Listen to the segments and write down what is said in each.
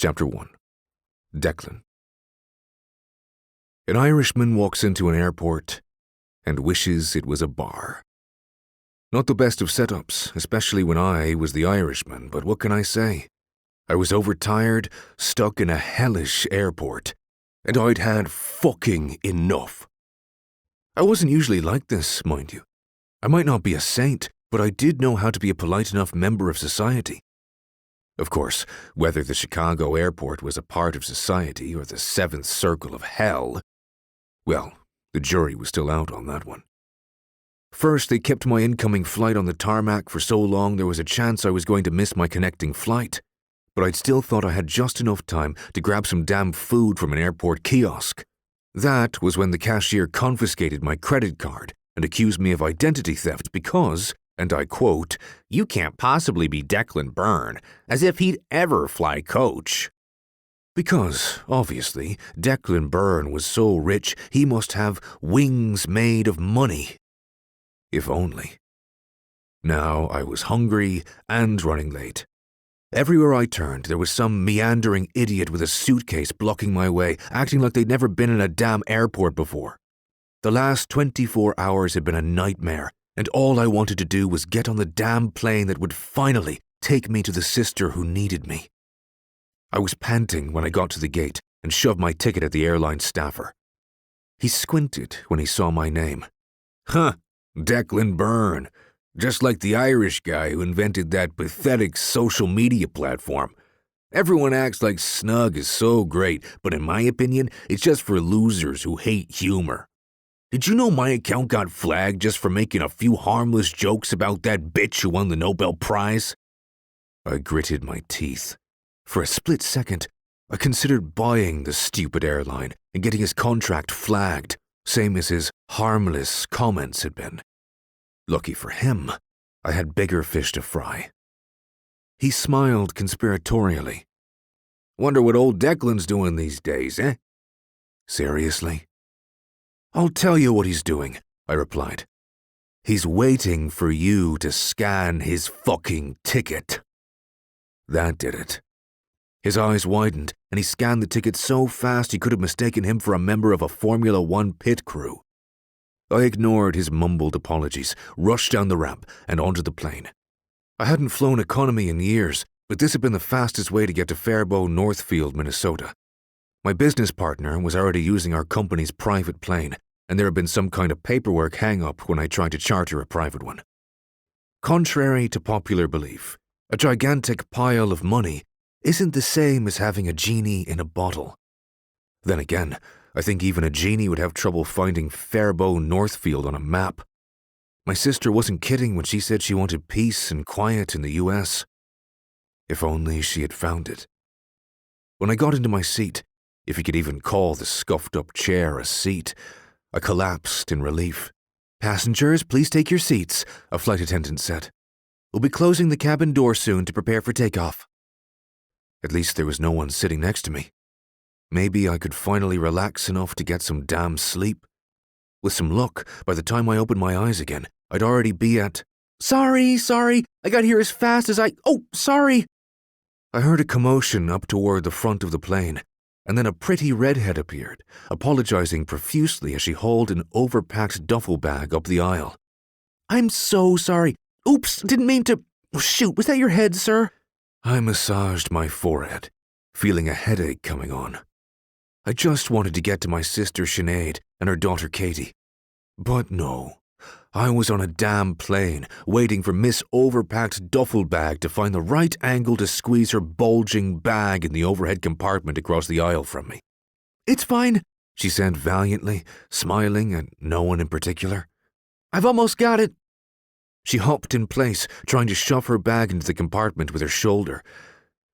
Chapter 1. Declan. An Irishman walks into an airport and wishes it was a bar. Not the best of setups, especially when I was the Irishman, but what can I say? I was overtired, stuck in a hellish airport, and I'd had fucking enough. I wasn't usually like this, mind you. I might not be a saint, but I did know how to be a polite enough member of society. Of course, whether the Chicago airport was a part of society or the seventh circle of hell, well, the jury was still out on that one. First, they kept my incoming flight on the tarmac for so long there was a chance I was going to miss my connecting flight, but I'd still thought I had just enough time to grab some damn food from an airport kiosk. That was when the cashier confiscated my credit card and accused me of identity theft because, and I quote, "You can't possibly be Declan Bryne, as if he'd ever fly coach." Because, obviously, Declan Bryne was so rich he must have wings made of money. If only. Now I was hungry and running late. Everywhere I turned, there was some meandering idiot with a suitcase blocking my way, acting like they'd never been in a damn airport before. The last 24 hours had been a nightmare, and all I wanted to do was get on the damn plane that would finally take me to the sister who needed me. I was panting when I got to the gate and shoved my ticket at the airline staffer. He squinted when he saw my name. Huh, Declan Bryne. Just like the Irish guy who invented that pathetic social media platform. Everyone acts like snug is so great, but in my opinion, it's just for losers who hate humor. Did you know my account got flagged just for making a few harmless jokes about that bitch who won the Nobel Prize? I gritted my teeth. For a split second, I considered buying the stupid airline and getting his contract flagged, same as his harmless comments had been. Lucky for him, I had bigger fish to fry. He smiled conspiratorially. Wonder what old Declan's doing these days, eh? Seriously? I'll tell you what he's doing, I replied. He's waiting for you to scan his fucking ticket. That did it. His eyes widened, and he scanned the ticket so fast he could have mistaken him for a member of a Formula One pit crew. I ignored his mumbled apologies, rushed down the ramp, and onto the plane. I hadn't flown economy in years, but this had been the fastest way to get to Faribault, Northfield, Minnesota. My business partner was already using our company's private plane, and there had been some kind of paperwork hang-up when I tried to charter a private one. Contrary to popular belief, a gigantic pile of money isn't the same as having a genie in a bottle. Then again, I think even a genie would have trouble finding Faribault, Northfield on a map. My sister wasn't kidding when she said she wanted peace and quiet in the US. If only she had found it. When I got into my seat, if you could even call the scuffed-up chair a seat, I collapsed in relief. "Passengers, please take your seats," a flight attendant said. "We'll be closing the cabin door soon to prepare for takeoff." At least there was no one sitting next to me. Maybe I could finally relax enough to get some damn sleep. With some luck, by the time I opened my eyes again, I'd already be at, Sorry, I got here as fast as sorry. I heard a commotion up toward the front of the plane, and then a pretty redhead appeared, apologizing profusely as she hauled an overpacked duffel bag up the aisle. "I'm so sorry. Oops, didn't mean to. Shoot, was that your head, sir?" I massaged my forehead, feeling a headache coming on. I just wanted to get to my sister Sinead and her daughter Katie. But no, I was on a damn plane, waiting for Miss Overpacked Duffel Bag to find the right angle to squeeze her bulging bag in the overhead compartment across the aisle from me. "It's fine," she said valiantly, smiling at no one in particular. "I've almost got it." She hopped in place, trying to shove her bag into the compartment with her shoulder.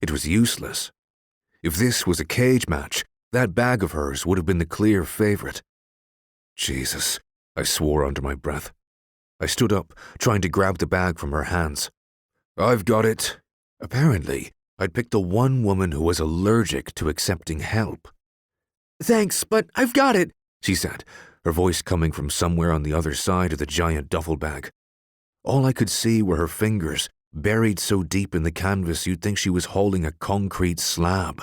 It was useless. If this was a cage match, that bag of hers would have been the clear favorite. Jesus, I swore under my breath. I stood up, trying to grab the bag from her hands. "I've got it." Apparently, I'd picked the one woman who was allergic to accepting help. "Thanks, but I've got it," she said, her voice coming from somewhere on the other side of the giant duffel bag. All I could see were her fingers, buried so deep in the canvas you'd think she was holding a concrete slab.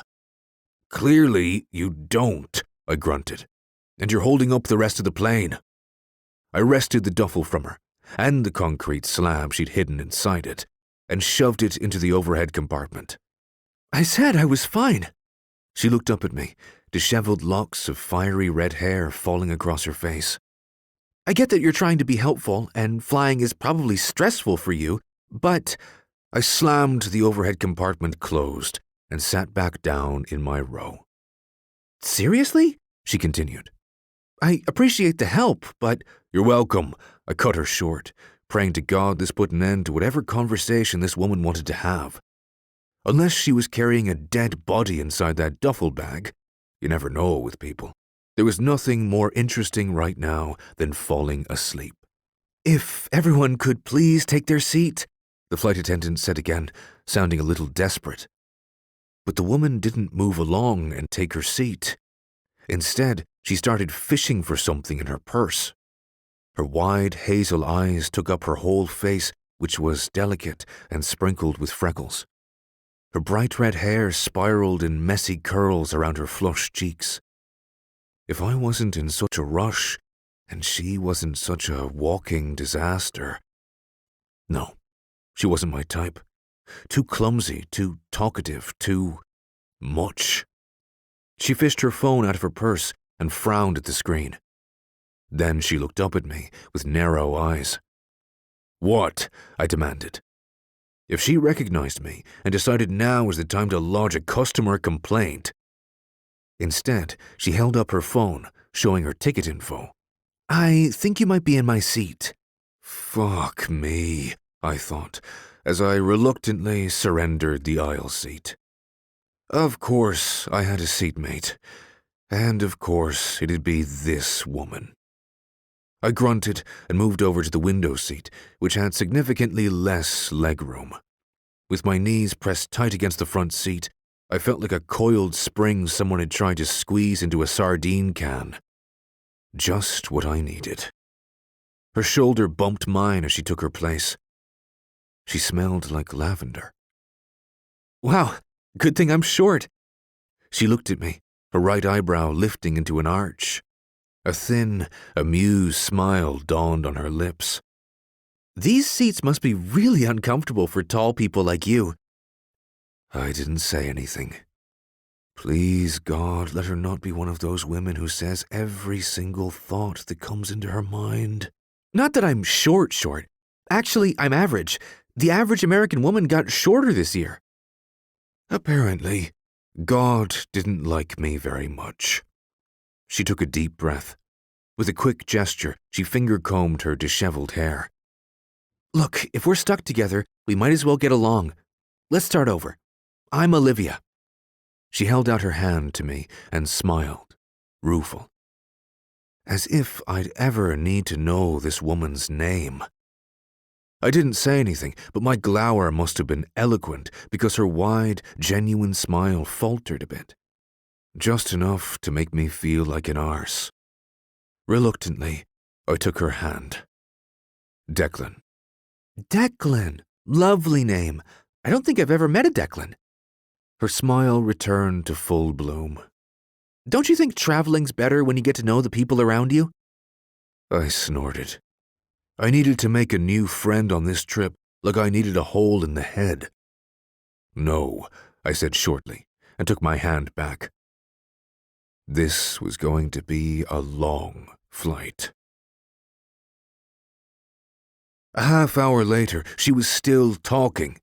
Clearly, you don't, I grunted. And you're holding up the rest of the plane. I wrested the duffel from her, and the concrete slab she'd hidden inside it, and shoved it into the overhead compartment. I said I was fine. She looked up at me, disheveled locks of fiery red hair falling across her face. I get that you're trying to be helpful, and flying is probably stressful for you, but I slammed the overhead compartment closed and sat back down in my row. Seriously? She continued. I appreciate the help, but you're welcome. I cut her short, praying to God this put an end to whatever conversation this woman wanted to have. Unless she was carrying a dead body inside that duffel bag, you never know with people. There was nothing more interesting right now than falling asleep. If everyone could please take their seat, the flight attendant said again, sounding a little desperate. But the woman didn't move along and take her seat. Instead, she started fishing for something in her purse. Her wide hazel eyes took up her whole face, which was delicate and sprinkled with freckles. Her bright red hair spiraled in messy curls around her flushed cheeks. If I wasn't in such a rush, and she wasn't such a walking disaster. No, she wasn't my type. Too clumsy, too talkative, too much. She fished her phone out of her purse and frowned at the screen. Then she looked up at me with narrow eyes. What? I demanded. If she recognized me and decided now was the time to lodge a customer complaint. Instead, she held up her phone, showing her ticket info. I think you might be in my seat. Fuck me, I thought, as I reluctantly surrendered the aisle seat. Of course, I had a seatmate, and of course, it'd be this woman. I grunted and moved over to the window seat, which had significantly less legroom. With my knees pressed tight against the front seat, I felt like a coiled spring someone had tried to squeeze into a sardine can. Just what I needed. Her shoulder bumped mine as she took her place. She smelled like lavender. Wow, good thing I'm short. She looked at me, her right eyebrow lifting into an arch. A thin, amused smile dawned on her lips. These seats must be really uncomfortable for tall people like you. I didn't say anything. Please, God, let her not be one of those women who says every single thought that comes into her mind. Not that I'm short. Actually, I'm average. The average American woman got shorter this year. Apparently, God didn't like me very much. She took a deep breath. With a quick gesture, she finger-combed her disheveled hair. Look, if we're stuck together, we might as well get along. Let's start over. I'm Olivia. She held out her hand to me and smiled, rueful. As if I'd ever need to know this woman's name. I didn't say anything, but my glower must have been eloquent because her wide, genuine smile faltered a bit. Just enough to make me feel like an arse. Reluctantly, I took her hand. Declan. Declan! Lovely name. I don't think I've ever met a Declan. Her smile returned to full bloom. Don't you think traveling's better when you get to know the people around you? I snorted. I needed to make a new friend on this trip like I needed a hole in the head. No, I said shortly, and took my hand back. This was going to be a long flight. A half hour later, she was still talking.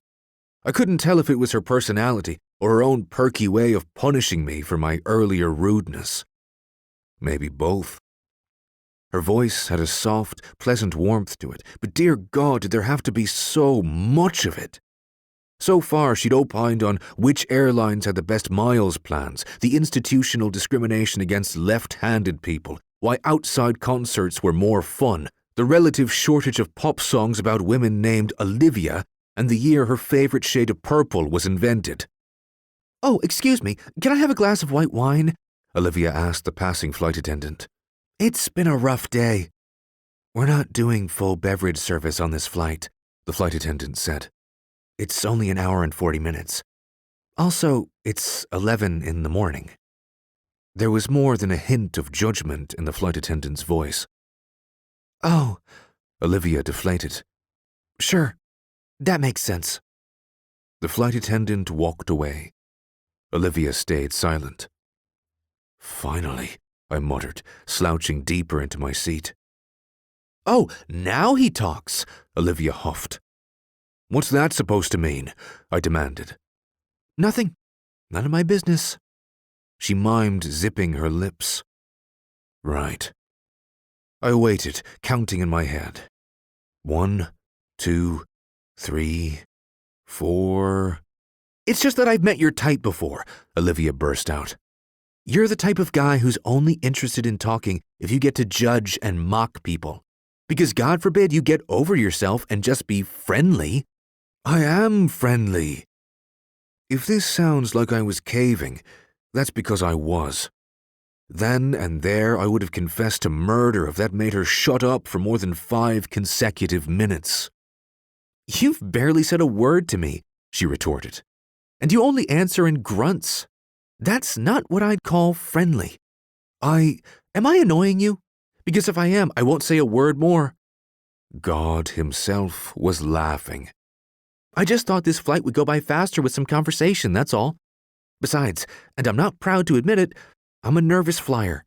I couldn't tell if it was her personality or her own perky way of punishing me for my earlier rudeness. Maybe both. Her voice had a soft, pleasant warmth to it, but dear God, did there have to be so much of it? So far, she'd opined on which airlines had the best miles plans, the institutional discrimination against left-handed people, why outside concerts were more fun, the relative shortage of pop songs about women named Olivia, and the year her favorite shade of purple was invented. Oh, excuse me, can I have a glass of white wine? Olivia asked the passing flight attendant. It's been a rough day. We're not doing full beverage service on this flight, the flight attendant said. It's only an hour and 40 minutes. Also, it's 11 in the morning. There was more than a hint of judgment in the flight attendant's voice. Oh, Olivia deflated. sure. That makes sense. The flight attendant walked away. Olivia stayed silent. Finally, I muttered, slouching deeper into my seat. Oh, now he talks, Olivia huffed. What's that supposed to mean? I demanded. Nothing. None of my business. She mimed, zipping her lips. Right. I waited, counting in my head. 1, 2, 3, 4. It's just that I've met your type before, Olivia burst out. You're the type of guy who's only interested in talking if you get to judge and mock people. Because God forbid you get over yourself and just be friendly. I am friendly. If this sounds like I was caving, that's because I was. Then and there I would have confessed to murder if that made her shut up for more than 5 consecutive minutes. You've barely said a word to me, she retorted. And you only answer in grunts. That's not what I'd call friendly. Am I annoying you? Because if I am, I won't say a word more. God himself was laughing. I just thought this flight would go by faster with some conversation, that's all. Besides, and I'm not proud to admit it, I'm a nervous flyer.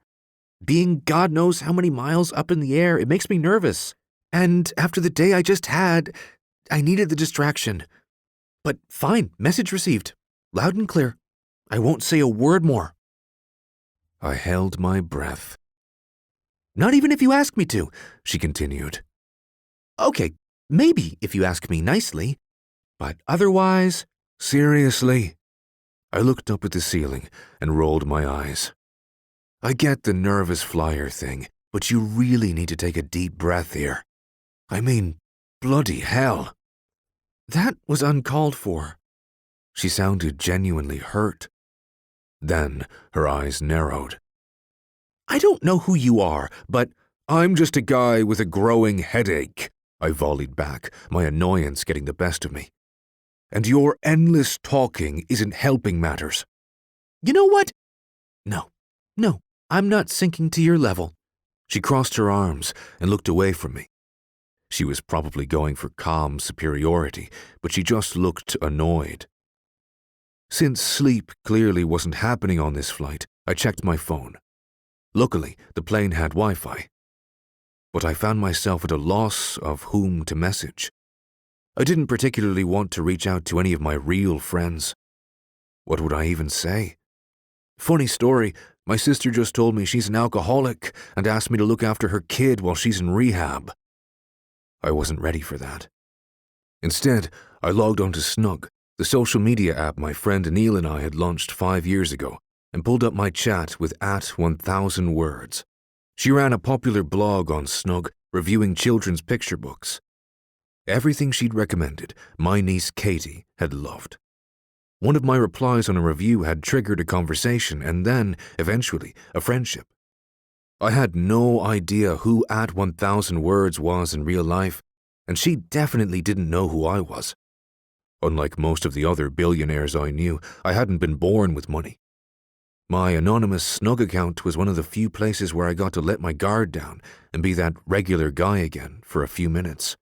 Being God knows how many miles up in the air, it makes me nervous. And after the day I just had, I needed the distraction. But fine, message received. Loud and clear. I won't say a word more. I held my breath. Not even if you ask me to, she continued. Okay, maybe if you ask me nicely, but otherwise... Seriously? I looked up at the ceiling and rolled my eyes. I get the nervous flyer thing, but you really need to take a deep breath here. I mean, bloody hell. That was uncalled for. She sounded genuinely hurt. Then her eyes narrowed. I don't know who you are, but I'm just a guy with a growing headache, I volleyed back, my annoyance getting the best of me. And your endless talking isn't helping matters. You know what? No, I'm not sinking to your level. She crossed her arms and looked away from me. She was probably going for calm superiority, but she just looked annoyed. Since sleep clearly wasn't happening on this flight, I checked my phone. Luckily, the plane had Wi-Fi. But I found myself at a loss of whom to message. I didn't particularly want to reach out to any of my real friends. What would I even say? Funny story, my sister just told me she's an alcoholic and asked me to look after her kid while she's in rehab. I wasn't ready for that. Instead, I logged onto Snug, the social media app my friend Neil and I had launched 5 years ago, and pulled up my chat with @1000words. She ran a popular blog on Snug, reviewing children's picture books. Everything she'd recommended, my niece Katie had loved. One of my replies on a review had triggered a conversation and then, eventually, a friendship. I had no idea who @1000words was in real life, and she definitely didn't know who I was. Unlike most of the other billionaires I knew, I hadn't been born with money. My anonymous Snug account was one of the few places where I got to let my guard down and be that regular guy again for a few minutes.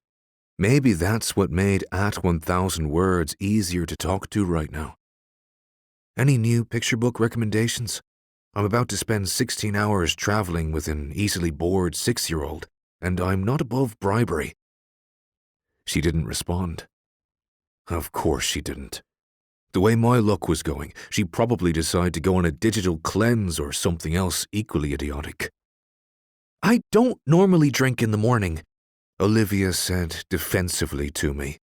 Maybe that's what made @1000words easier to talk to right now. Any new picture book recommendations? I'm about to spend 16 hours traveling with an easily bored 6-year-old, and I'm not above bribery. She didn't respond. Of course she didn't. The way my luck was going, she'd probably decide to go on a digital cleanse or something else equally idiotic. I don't normally drink in the morning, Olivia said defensively to me.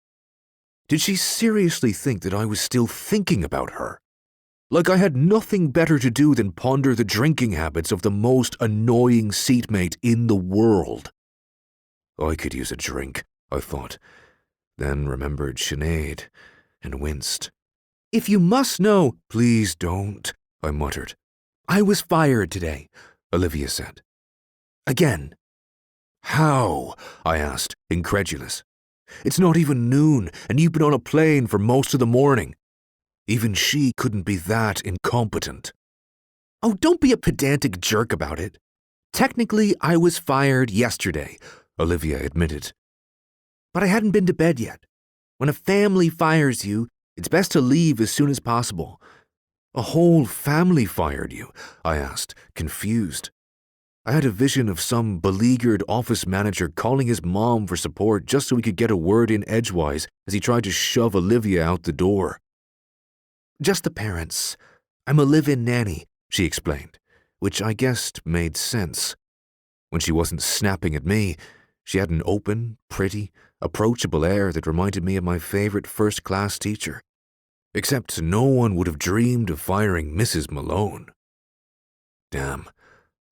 Did she seriously think that I was still thinking about her? Like I had nothing better to do than ponder the drinking habits of the most annoying seatmate in the world. I could use a drink, I thought, then remembered Sinead and winced. If you must know, please don't, I muttered. I was fired today, Olivia said. Again. How? I asked, incredulous. It's not even noon, and you've been on a plane for most of the morning. Even she couldn't be that incompetent. Oh, don't be a pedantic jerk about it. Technically, I was fired yesterday, Olivia admitted. But I hadn't been to bed yet. When a family fires you, it's best to leave as soon as possible. A whole family fired you? I asked, confused. I had a vision of some beleaguered office manager calling his mom for support just so he could get a word in edgewise as he tried to shove Olivia out the door. Just the parents. I'm a live-in nanny, she explained, which I guessed made sense. When she wasn't snapping at me, she had an open, pretty, approachable air that reminded me of my favorite first-class teacher. Except no one would have dreamed of firing Mrs. Malone. Damn,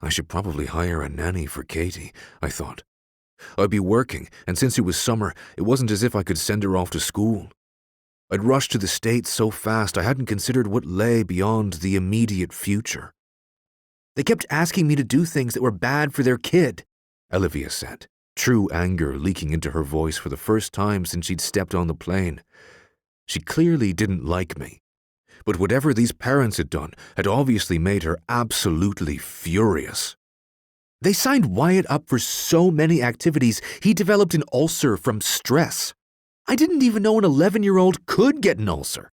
I should probably hire a nanny for Katie, I thought. I'd be working, and since it was summer, it wasn't as if I could send her off to school. I'd rushed to the States so fast I hadn't considered what lay beyond the immediate future. They kept asking me to do things that were bad for their kid, Olivia said, true anger leaking into her voice for the first time since she'd stepped on the plane. She clearly didn't like me, but whatever these parents had done had obviously made her absolutely furious. They signed Wyatt up for so many activities, he developed an ulcer from stress. I didn't even know an 11-year-old could get an ulcer.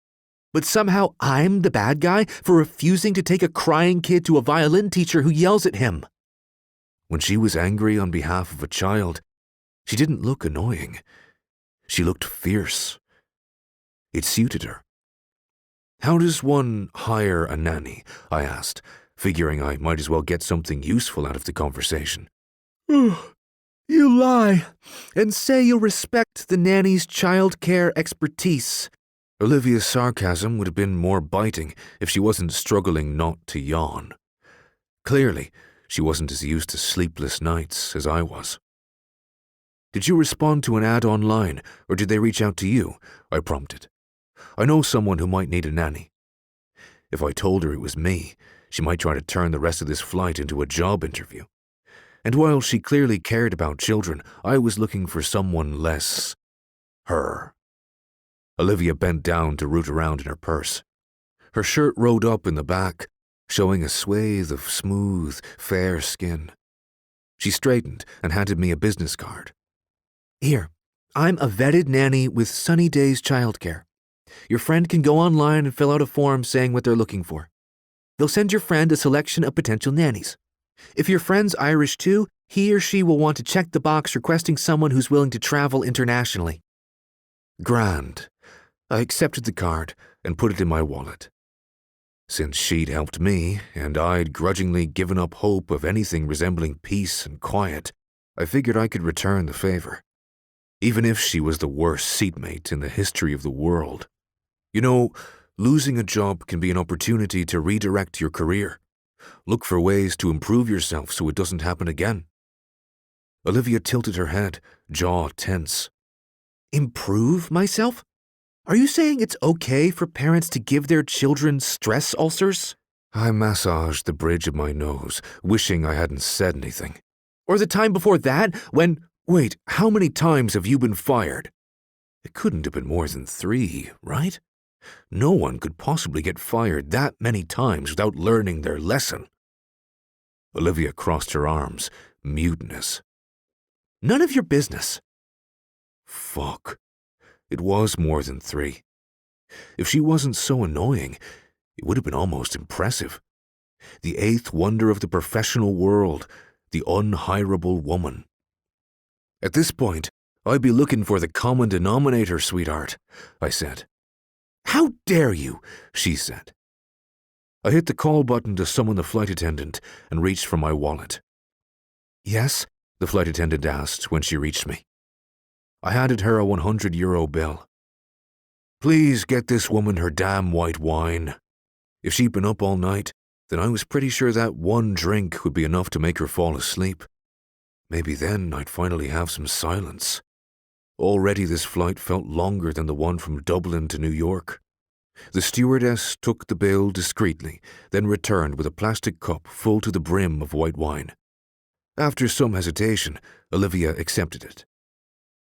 But somehow I'm the bad guy for refusing to take a crying kid to a violin teacher who yells at him. When she was angry on behalf of a child, she didn't look annoying. She looked fierce. It suited her. How does one hire a nanny? I asked, figuring I might as well get something useful out of the conversation. You lie and say you'll respect the nanny's childcare expertise. Olivia's sarcasm would have been more biting if she wasn't struggling not to yawn. Clearly, she wasn't as used to sleepless nights as I was. Did you respond to an ad online, or did they reach out to you? I prompted. I know someone who might need a nanny. If I told her it was me, she might try to turn the rest of this flight into a job interview. And while she clearly cared about children, I was looking for someone less her. Olivia bent down to root around in her purse. Her shirt rolled up in the back, showing a swathe of smooth, fair skin. She straightened and handed me a business card. Here, I'm a vetted nanny with Sunny Days Childcare. Your friend can go online and fill out a form saying what they're looking for. They'll send your friend a selection of potential nannies. If your friend's Irish too, he or she will want to check the box requesting someone who's willing to travel internationally. Grand. I accepted the card and put it in my wallet. Since she'd helped me, and I'd grudgingly given up hope of anything resembling peace and quiet, I figured I could return the favor. Even if she was the worst seatmate in the history of the world. You know, losing a job can be an opportunity to redirect your career. Look for ways to improve yourself so it doesn't happen again. Olivia tilted her head, jaw tense. Improve myself? Are you saying it's okay for parents to give their children stress ulcers? I massaged the bridge of my nose, wishing I hadn't said anything. Or the time before that, when... Wait, how many times have you been fired? It couldn't have been more than 3, right? No one could possibly get fired that many times without learning their lesson. Olivia crossed her arms, mutinous. None of your business. Fuck. It was more than 3. If she wasn't so annoying, it would have been almost impressive. The 8th wonder of the professional world, the unhirable woman. At this point, I'd be looking for the common denominator, sweetheart, I said. How dare you, she said. I hit the call button to summon the flight attendant and reached for my wallet. Yes, the flight attendant asked when she reached me. I handed her a €100 bill. Please get this woman her damn white wine. If she'd been up all night, then I was pretty sure that one drink would be enough to make her fall asleep. Maybe then I'd finally have some silence. Already this flight felt longer than the one from Dublin to New York. The stewardess took the bill discreetly, then returned with a plastic cup full to the brim of white wine. After some hesitation, Olivia accepted it.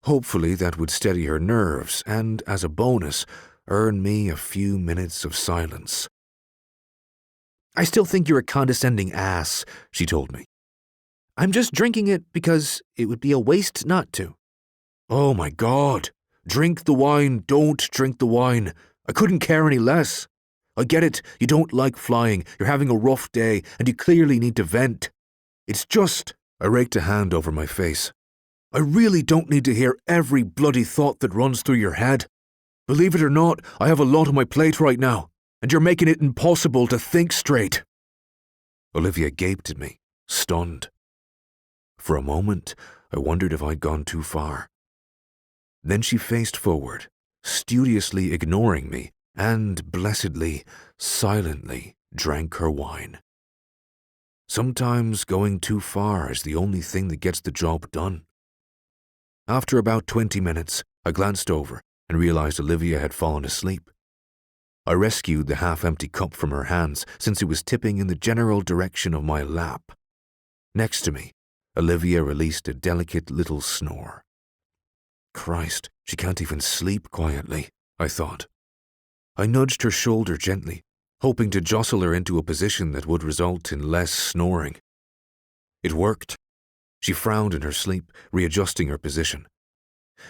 Hopefully that would steady her nerves and, as a bonus, earn me a few minutes of silence. I still think you're a condescending ass, she told me. I'm just drinking it because it would be a waste not to. Oh my God. Drink the wine, don't drink the wine. I couldn't care any less. I get it, you don't like flying, you're having a rough day, and you clearly need to vent. It's just, I raked a hand over my face. I really don't need to hear every bloody thought that runs through your head. Believe it or not, I have a lot on my plate right now, and you're making it impossible to think straight. Olivia gaped at me, stunned. For a moment, I wondered if I'd gone too far. Then she faced forward, studiously ignoring me, and blessedly, silently drank her wine. Sometimes going too far is the only thing that gets the job done. After about 20 minutes, I glanced over and realized Olivia had fallen asleep. I rescued the half-empty cup from her hands since it was tipping in the general direction of my lap. Next to me, Olivia released a delicate little snore. Christ, she can't even sleep quietly, I thought. I nudged her shoulder gently, hoping to jostle her into a position that would result in less snoring. It worked. She frowned in her sleep, readjusting her position.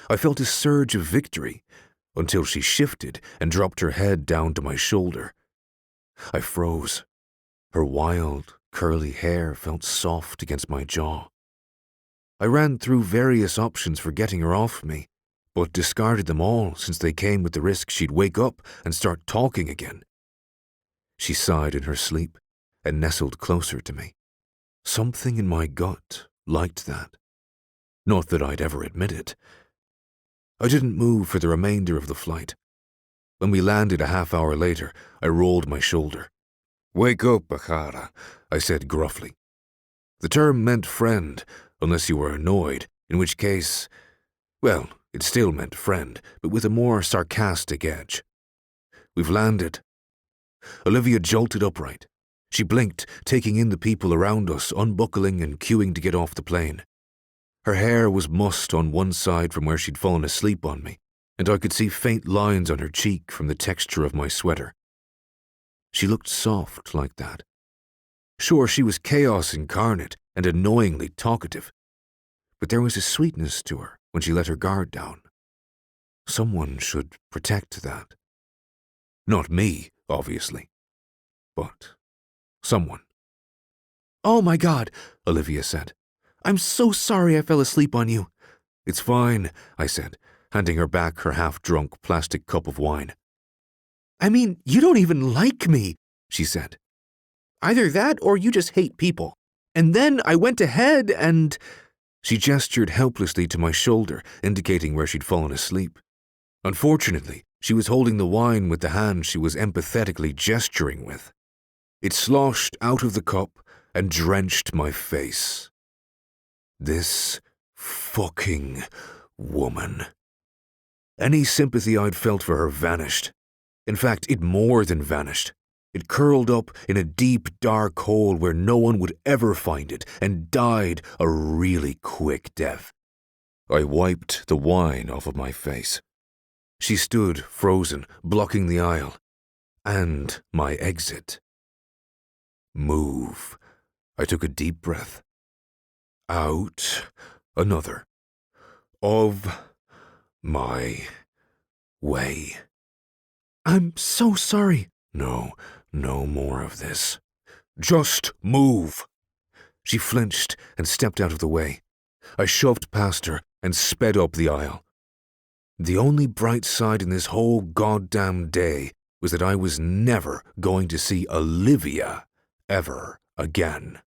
I felt a surge of victory until she shifted and dropped her head down to my shoulder. I froze. Her wild, curly hair felt soft against my jaw. I ran through various options for getting her off me, but discarded them all since they came with the risk she'd wake up and start talking again. She sighed in her sleep and nestled closer to me. Something in my gut liked that. Not that I'd ever admit it. I didn't move for the remainder of the flight. When we landed a half hour later, I rolled my shoulder. Wake up, Bajara, I said gruffly. The term meant friend, unless you were annoyed, in which case, well, it still meant friend, but with a more sarcastic edge. We've landed. Olivia jolted upright. She blinked, taking in the people around us, unbuckling and queuing to get off the plane. Her hair was mussed on one side from where she'd fallen asleep on me, and I could see faint lines on her cheek from the texture of my sweater. She looked soft like that. Sure, she was chaos incarnate and annoyingly talkative, but there was a sweetness to her when she let her guard down. Someone should protect that. Not me, obviously, but someone. Oh my God, Olivia said. I'm so sorry I fell asleep on you. It's fine, I said, handing her back her half-drunk plastic cup of wine. I mean, you don't even like me, she said. Either that or you just hate people. And then I went ahead and... She gestured helplessly to my shoulder, indicating where she'd fallen asleep. Unfortunately, she was holding the wine with the hand she was empathetically gesturing with. It sloshed out of the cup and drenched my face. This fucking woman. Any sympathy I'd felt for her vanished. In fact, it more than vanished. It curled up in a deep, dark hole where no one would ever find it and died a really quick death. I wiped the wine off of my face. She stood, frozen, blocking the aisle. And my exit. Move. I took a deep breath. Out. Another. Of my way. I'm so sorry. No more of this. Just move. She flinched and stepped out of the way. I shoved past her and sped up the aisle. The only bright side in this whole goddamn day was that I was never going to see Olivia ever again.